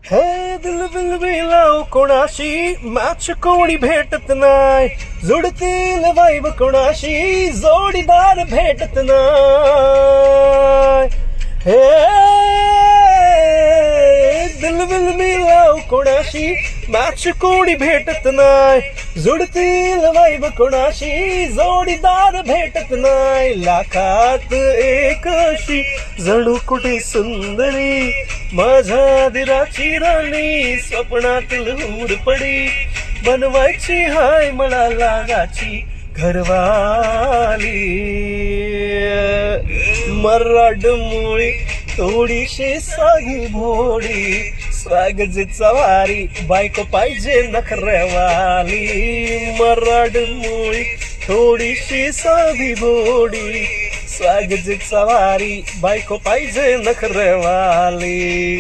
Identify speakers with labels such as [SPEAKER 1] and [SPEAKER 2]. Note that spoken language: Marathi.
[SPEAKER 1] हे दिल बिलबिलाव कोणाशी मॅच कोणी भेटत नाही, जुडतील वाईब कोणाशी जोडीदार भेटत नाही. हे दिल बिलबिलाव कोणाशी मॅच कोणी भेटत नाही, जुडतील वाईब कोणाशी जोडीदार भेटत नाही. लाखात एक अशी जणू कुठे सुंदरी, माझ्या दिराची राणी स्वप्नातील हूर पडी, बनवायची हाय मला लागाची घरवाली. मराठ मुळी थोडीशी सागी भोडी, स्वागत चवारी बायको पाहिजे नखऱ्यावाली. मराठ मुळी थोडीशी साधी भोडी, स्वागत चवारी बायको पाहिजे नखऱ्यावाली.